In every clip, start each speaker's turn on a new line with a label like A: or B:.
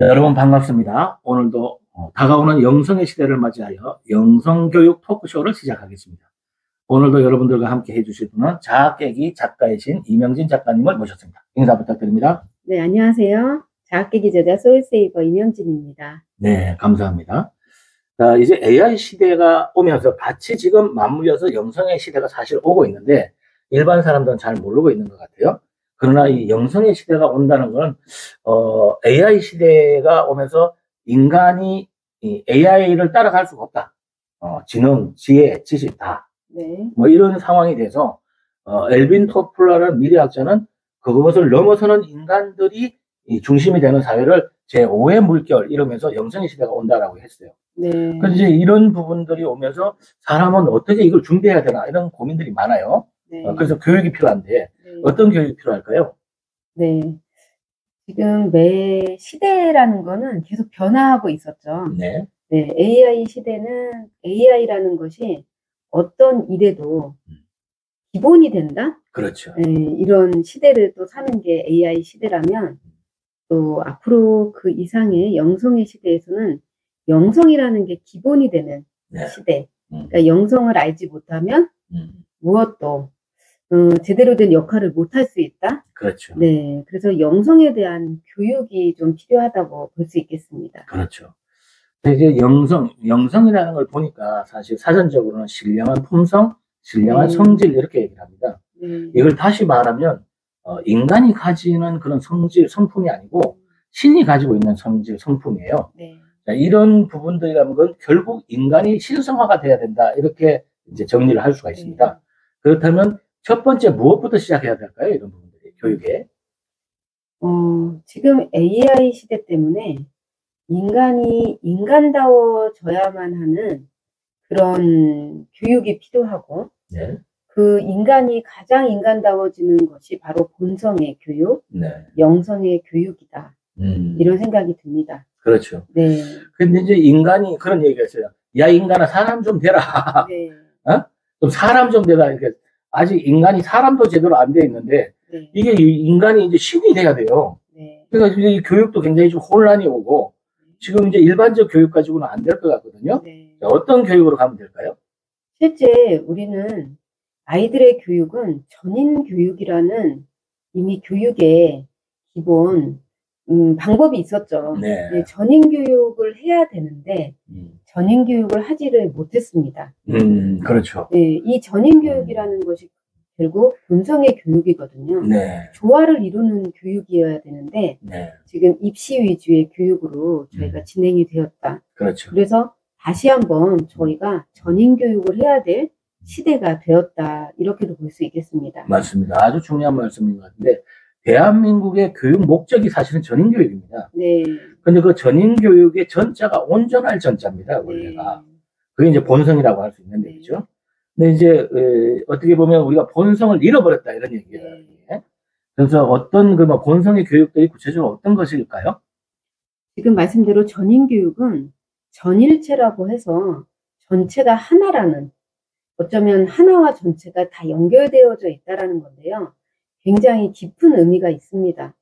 A: 네, 여러분 반갑습니다. 오늘도 다가오는 영성의 시대를 맞이하여 영성교육 토크쇼를 시작하겠습니다. 오늘도 여러분들과 함께 해주실 분은 자학계기 작가이신 이명진 작가님을 모셨습니다. 인사 부탁드립니다.
B: 네, 안녕하세요. 자학계기 저자 소울세이버 이명진입니다.
A: 네, 감사합니다. 자, 이제 AI 시대가 오면서 같이 지금 맞물려서 영성의 시대가 사실 오고 있는데 일반 사람들은 잘 모르고 있는 것 같아요. 그러나 이 영성의 시대가 온다는 건 AI 시대가 오면서 인간이 이 AI를 따라갈 수가 없다. 지능, 지혜, 지식 다.
B: 네.
A: 뭐 이런 상황이 돼서 엘빈 토플러라는 미래학자는 그것을 넘어서는 인간들이 이 중심이 되는 사회를 제5의 물결 이러면서 영성의 시대가 온다라고 했어요.
B: 네.
A: 그래서 이제 이런 부분들이 오면서 사람은 어떻게 이걸 준비해야 되나 이런 고민들이 많아요.
B: 네.
A: 그래서 교육이 필요한데
B: 네.
A: 어떤 교육이 필요할까요?
B: 네. 지금 매 시대라는 거는 계속 변화하고 있었죠.
A: 네.
B: 네. AI 시대는 AI라는 것이 어떤 일에도 기본이 된다?
A: 그렇죠.
B: 네. 이런 시대를 또 사는 게 AI 시대라면 또 앞으로 그 이상의 영성의 시대에서는 영성이라는 게 기본이 되는
A: 네.
B: 시대. 그러니까 영성을 알지 못하면 무엇도 제대로 된 역할을 못할 수 있다.
A: 그렇죠.
B: 네, 그래서 영성에 대한 교육이 좀 필요하다고 볼 수 있겠습니다.
A: 그렇죠. 이제 영성이라는 걸 보니까 사실 사전적으로는 신령한 품성, 신령한
B: 네.
A: 성질 이렇게 얘기를 합니다.
B: 네.
A: 이걸 다시 말하면 인간이 가지는 그런 성질, 성품이 아니고 신이 가지고 있는 성질, 성품이에요.
B: 네.
A: 자, 이런 부분들이라는 건 결국 인간이 신성화가 돼야 된다. 이렇게 이제 정리를 할 수가 있습니다.
B: 네.
A: 그렇다면 첫 번째 무엇부터 시작해야 될까요? 이런 부분들이 교육에.
B: 지금 AI 시대 때문에 인간이 인간다워져야만 하는 그런 교육이 필요하고,
A: 네.
B: 그 인간이 가장 인간다워지는 것이 바로 본성의 교육,
A: 네.
B: 영성의 교육이다. 이런 생각이 듭니다.
A: 그렇죠.
B: 네.
A: 근데 이제 인간이 그런 얘기가 있어요. 야, 인간아, 사람 좀 되라.
B: 네.
A: 좀 사람 좀 되라. 이렇게. 아직 인간이 사람도 제대로 안 돼 있는데,
B: 네.
A: 이게 인간이 이제 신이 돼야 돼요.
B: 네.
A: 그러니까 이제 이 교육도 굉장히 좀 혼란이 오고, 지금 이제 일반적 교육 가지고는 안 될 것 같거든요.
B: 네.
A: 어떤 교육으로 가면 될까요?
B: 실제 우리는 아이들의 교육은 전인 교육이라는 이미 교육의 기본 방법이 있었죠.
A: 네.
B: 네, 전인 교육을 해야 되는데 전인 교육을 하지를 못했습니다.
A: 그렇죠.
B: 네, 이 전인 교육이라는 것이 결국 본성의 교육이거든요.
A: 네.
B: 조화를 이루는 교육이어야 되는데
A: 네.
B: 지금 입시 위주의 교육으로 저희가 진행이 되었다.
A: 그렇죠.
B: 그래서 다시 한번 저희가 전인 교육을 해야 될 시대가 되었다. 이렇게도 볼 수 있겠습니다.
A: 맞습니다. 아주 중요한 말씀인 것 같은데, 대한민국의 교육 목적이 사실은 전인 교육입니다.
B: 네.
A: 근데 그 전인 교육의 전자가 온전할 전자입니다, 원래가.
B: 네.
A: 그게 이제 본성이라고 할 수 있는데,
B: 네.
A: 그죠? 근데 이제, 어떻게 보면 우리가 본성을 잃어버렸다, 이런 얘기예요.
B: 네.
A: 그래서 어떤 그 뭐 본성의 교육들이 구체적으로 어떤 것일까요?
B: 지금 말씀대로 전인 교육은 전일체라고 해서 전체가 하나라는, 어쩌면 하나와 전체가 다 연결되어져 있다라는 건데요. 굉장히 깊은 의미가 있습니다.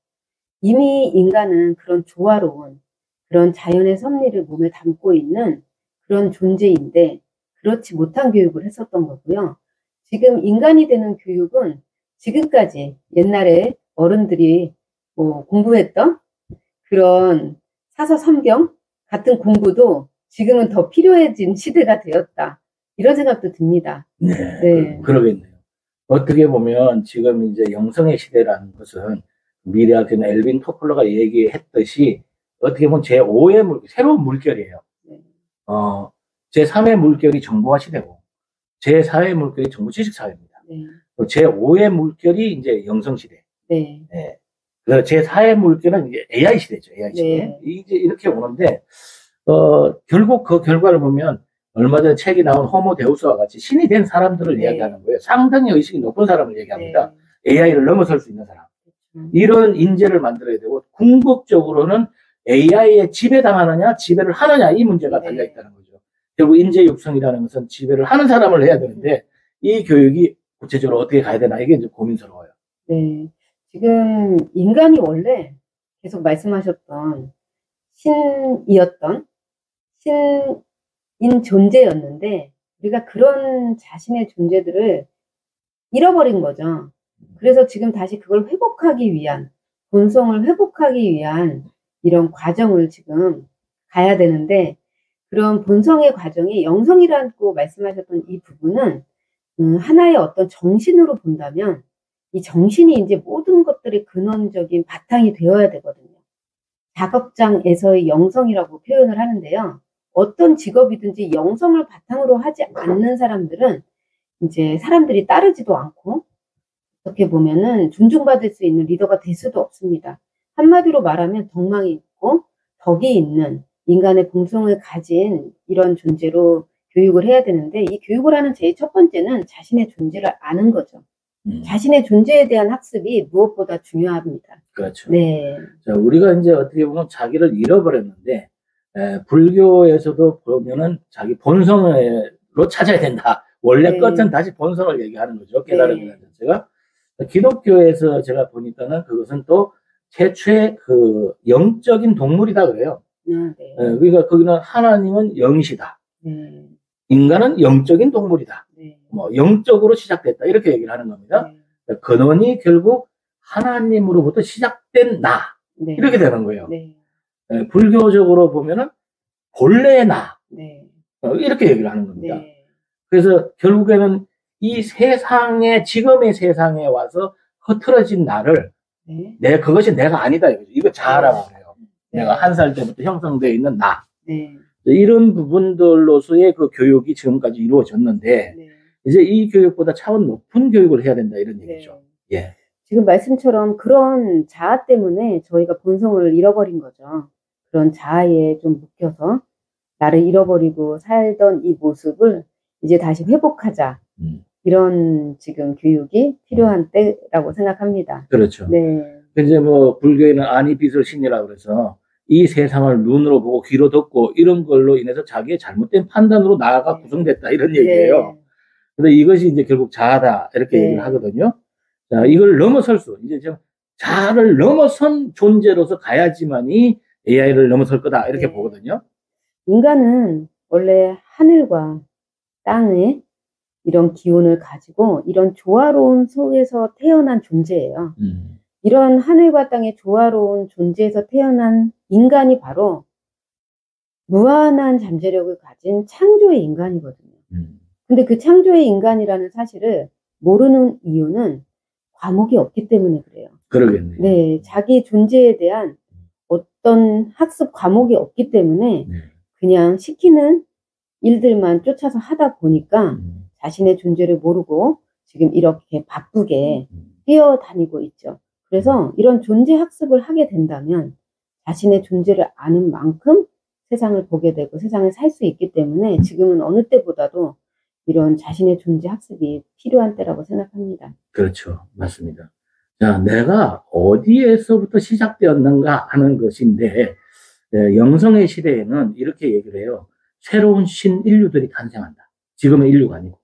B: 이미 인간은 그런 조화로운, 그런 자연의 섭리를 몸에 담고 있는 그런 존재인데 그렇지 못한 교육을 했었던 거고요. 지금 인간이 되는 교육은 지금까지 옛날에 어른들이 공부했던 그런 사서 성경 같은 공부도 지금은 더 필요해진 시대가 되었다. 이런 생각도 듭니다.
A: 네.
B: 네.
A: 그러겠네요. 어떻게 보면 지금 이제 영성의 시대라는 것은 미래학자인 엘빈 토플러가 얘기했듯이 어떻게 보면 제5의 새로운 물결이에요.
B: 네.
A: 제3의 물결이 정보화 시대고, 제4의 물결이 정보 지식 사회입니다.
B: 네.
A: 제5의 물결이 이제 영성 시대.
B: 네.
A: 네. 제4의 물결은 이제 AI 시대죠. AI 시대.
B: 네.
A: 이제 이렇게 오는데, 결국 그 결과를 보면 얼마 전에 책이 나온 호모 데우스와 같이 신이 된 사람들을
B: 네.
A: 이야기하는 거예요. 상당히 의식이 높은 사람을 얘기합니다.
B: 네.
A: AI를 넘어설 수 있는 사람. 이런 인재를 만들어야 되고, 궁극적으로는 AI에 지배당하느냐, 지배를 하느냐, 이 문제가 달려있다는 거죠. 결국 인재 육성이라는 것은 지배를 하는 사람을 해야 되는데, 이 교육이 구체적으로 어떻게 가야 되나, 이게 이제 고민스러워요.
B: 네. 지금 인간이 원래 계속 말씀하셨던 신이었던 신인 존재였는데 우리가 그런 자신의 존재들을 잃어버린 거죠. 그래서 지금 다시 그걸 회복하기 위한, 본성을 회복하기 위한 이런 과정을 지금 가야 되는데, 그런 본성의 과정이 영성이라고 말씀하셨던 이 부분은 하나의 어떤 정신으로 본다면 이 정신이 이제 모든 것들의 근원적인 바탕이 되어야 되거든요. 작업장에서의 영성이라고 표현을 하는데요. 어떤 직업이든지 영성을 바탕으로 하지 않는 사람들은 이제 사람들이 따르지도 않고 어떻게 보면은 존중받을 수 있는 리더가 될 수도 없습니다. 한마디로 말하면 덕망이 있고 덕이 있는 인간의 본성을 가진 이런 존재로 교육을 해야 되는데, 이 교육을 하는 제일 첫 번째는 자신의 존재를 아는 거죠. 자신의 존재에 대한 학습이 무엇보다 중요합니다.
A: 그렇죠.
B: 네.
A: 자, 우리가 이제 어떻게 보면 자기를 잃어버렸는데, 불교에서도 보면은 자기 본성으로 찾아야 된다. 원래
B: 네.
A: 끝은 다시 본성을 얘기하는 거죠. 깨달음이라는 자체가. 기독교에서 제가 보니까는 그것은 또 최초의 그 영적인 동물이다 그래요.
B: 네.
A: 그러니까 거기는 하나님은 영이시다.
B: 네.
A: 인간은 영적인 동물이다.
B: 네.
A: 뭐 영적으로 시작됐다. 이렇게 얘기를 하는 겁니다.
B: 네.
A: 근원이 결국 하나님으로부터 시작된 나.
B: 네.
A: 이렇게 되는 거예요.
B: 네.
A: 불교적으로 보면은 본래의 나.
B: 네.
A: 이렇게 얘기를 하는 겁니다.
B: 네.
A: 그래서 결국에는 이 세상에, 지금의 세상에 와서 흐트러진 나를,
B: 네.
A: 그것이 내가 아니다. 이거 자아라고 해요.
B: 네.
A: 내가 한 살 때부터 형성되어 있는 나.
B: 네.
A: 이런 부분들로서의 그 교육이 지금까지 이루어졌는데,
B: 네.
A: 이제 이 교육보다 차원 높은 교육을 해야 된다. 이런 얘기죠.
B: 네.
A: 예.
B: 지금 말씀처럼 그런 자아 때문에 저희가 본성을 잃어버린 거죠. 그런 자아에 좀 묶여서 나를 잃어버리고 살던 이 모습을 이제 다시 회복하자. 이런 지금 교육이 필요한 때라고 생각합니다.
A: 그렇죠.
B: 네.
A: 이제 뭐 불교에는 아니 빛을 신이라고 그래서 이 세상을 눈으로 보고 귀로 듣고 이런 걸로 인해서 자기의 잘못된 판단으로 나아가
B: 네.
A: 구성됐다 이런 얘기예요.
B: 네.
A: 근데 이것이 이제 결국 자아다 이렇게
B: 네.
A: 얘기를 하거든요. 자, 이걸 넘어설 수, 이제 좀 자아를 넘어선 존재로서 가야지만이 AI를 넘어설 거다 이렇게
B: 네.
A: 보거든요.
B: 인간은 원래 하늘과 땅의 이런 기운을 가지고 이런 조화로운 속에서 태어난 존재예요. 이런 하늘과 땅의 조화로운 존재에서 태어난 인간이 바로 무한한 잠재력을 가진 창조의 인간이거든요. 근데 그 창조의 인간이라는 사실을 모르는 이유는 과목이 없기 때문에 그래요.
A: 그러겠네요.
B: 네, 자기 존재에 대한 어떤 학습 과목이 없기 때문에 그냥 시키는 일들만 쫓아서 하다 보니까 자신의 존재를 모르고 지금 이렇게 바쁘게 뛰어다니고 있죠. 그래서 이런 존재 학습을 하게 된다면 자신의 존재를 아는 만큼 세상을 보게 되고 세상을 살 수 있기 때문에 지금은 어느 때보다도 이런 자신의 존재 학습이 필요한 때라고 생각합니다.
A: 그렇죠. 맞습니다. 자, 내가 어디에서부터 시작되었는가 하는 것인데, 영성의 시대에는 이렇게 얘기를 해요. 새로운 신인류들이 탄생한다. 지금의 인류가 아니고.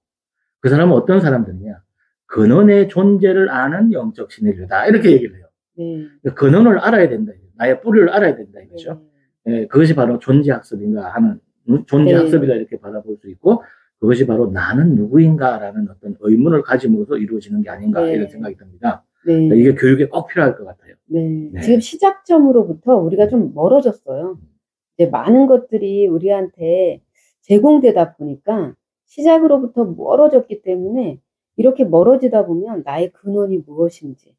A: 그 사람은 어떤 사람들이냐? 근원의 존재를 아는 영적 신인류다. 이렇게 얘기를 해요.
B: 네.
A: 근원을 알아야 된다. 나의 뿌리를 알아야 된다. 이거죠.
B: 네.
A: 그것이 바로 존재학습인가 하는, 존재학습이다. 이렇게 받아볼 수 있고, 그것이 바로 나는 누구인가라는 어떤 의문을 가짐으로써 이루어지는 게 아닌가
B: 네.
A: 이런 생각이 듭니다.
B: 네.
A: 이게 교육에 꼭 필요할 것 같아요.
B: 네.
A: 네.
B: 지금 시작점으로부터 우리가 좀 멀어졌어요. 이제 많은 것들이 우리한테 제공되다 보니까 시작으로부터 멀어졌기 때문에 이렇게 멀어지다 보면 나의 근원이 무엇인지,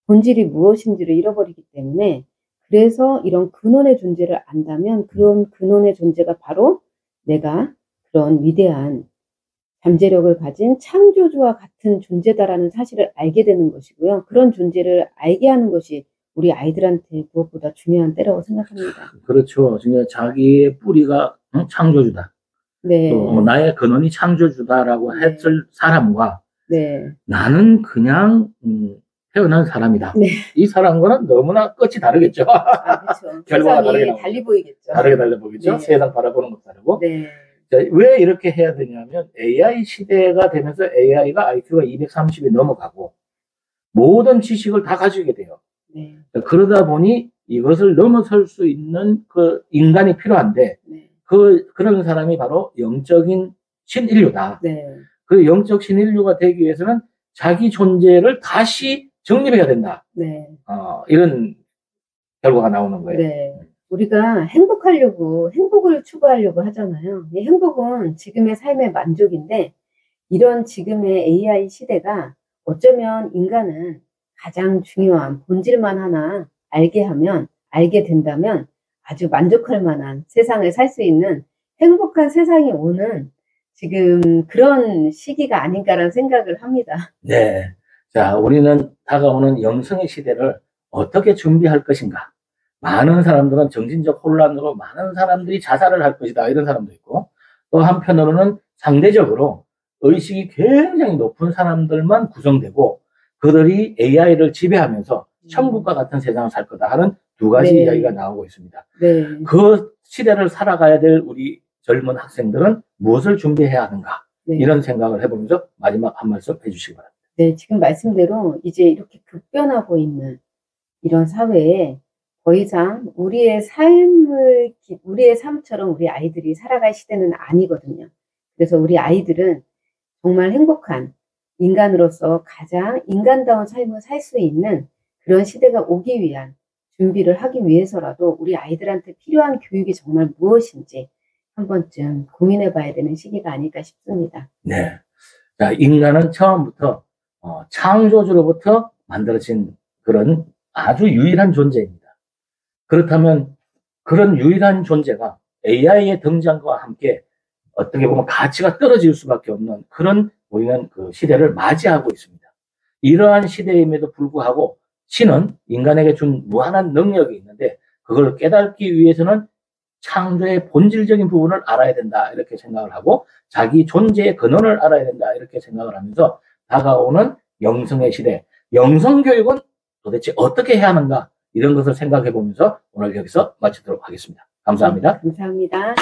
B: 본질이 무엇인지를 잃어버리기 때문에, 그래서 이런 근원의 존재를 안다면 그런 근원의 존재가 바로 내가 그런 위대한 잠재력을 가진 창조주와 같은 존재다라는 사실을 알게 되는 것이고요. 그런 존재를 알게 하는 것이 우리 아이들한테 무엇보다 중요한 때라고 생각합니다.
A: 그렇죠. 진짜 자기의 뿌리가 창조주다.
B: 네.
A: 또 나의 근원이 창조주다라고
B: 네.
A: 했을 사람과
B: 네.
A: 나는 그냥 태어난 사람이다.
B: 네.
A: 이 사람과는 너무나 끝이 다르겠죠.
B: 아, 그렇죠.
A: 결과가 다르게
B: 세상이
A: 나오죠.
B: 달리 보이겠죠.
A: 다르게 달려 보겠죠.
B: 네.
A: 세상 바라보는 것도 다르고.
B: 네.
A: 자, 왜 이렇게 해야 되냐면 AI 시대가 되면서 AI가 IQ가 230이 넘어가고 모든 지식을 다 가지게 돼요.
B: 네.
A: 그러다 보니 이것을 넘어설 수 있는 그 인간이 필요한데,
B: 네.
A: 그런 사람이 바로 영적인 신인류다.
B: 네.
A: 그 영적 신인류가 되기 위해서는 자기 존재를 다시 정립해야 된다.
B: 네.
A: 이런 결과가 나오는 거예요.
B: 네. 우리가 행복을 추구하려고 하잖아요. 이 행복은 지금의 삶의 만족인데, 이런 지금의 AI 시대가 어쩌면 인간은 가장 중요한 본질만 하나 알게 된다면 아주 만족할 만한 세상을 살 수 있는 행복한 세상이 오는 지금 그런 시기가 아닌가라는 생각을 합니다.
A: 네. 자, 우리는 다가오는 영성의 시대를 어떻게 준비할 것인가? 많은 사람들은 정신적 혼란으로 많은 사람들이 자살을 할 것이다. 이런 사람도 있고, 또 한편으로는 상대적으로 의식이 굉장히 높은 사람들만 구성되고, 그들이 AI를 지배하면서 천국과 같은 세상을 살 거다 하는 두 가지
B: 네.
A: 이야기가 나오고 있습니다.
B: 네.
A: 그 시대를 살아가야 될 우리 젊은 학생들은 무엇을 준비해야 하는가?
B: 네.
A: 이런 생각을 해보면서 마지막 한 말씀 해주시기 바랍니다.
B: 네, 지금 말씀대로 이제 이렇게 급변하고 있는 이런 사회에 더 이상 우리의 삶처럼 우리 아이들이 살아갈 시대는 아니거든요. 그래서 우리 아이들은 정말 행복한 인간으로서 가장 인간다운 삶을 살 수 있는 그런 시대가 오기 위한 준비를 하기 위해서라도 우리 아이들한테 필요한 교육이 정말 무엇인지 한 번쯤 고민해 봐야 되는 시기가 아닐까 싶습니다.
A: 네. 자, 인간은 처음부터 창조주로부터 만들어진 그런 아주 유일한 존재입니다. 그렇다면 그런 유일한 존재가 AI의 등장과 함께 어떻게 보면 가치가 떨어질 수밖에 없는 그런 우리는 그 시대를 맞이하고 있습니다. 이러한 시대임에도 불구하고 신은 인간에게 준 무한한 능력이 있는데 그걸 깨닫기 위해서는 창조의 본질적인 부분을 알아야 된다 이렇게 생각을 하고 자기 존재의 근원을 알아야 된다 이렇게 생각을 하면서 다가오는 영성의 시대, 영성교육은 도대체 어떻게 해야 하는가 이런 것을 생각해 보면서 오늘 여기서 마치도록 하겠습니다. 감사합니다.
B: 감사합니다.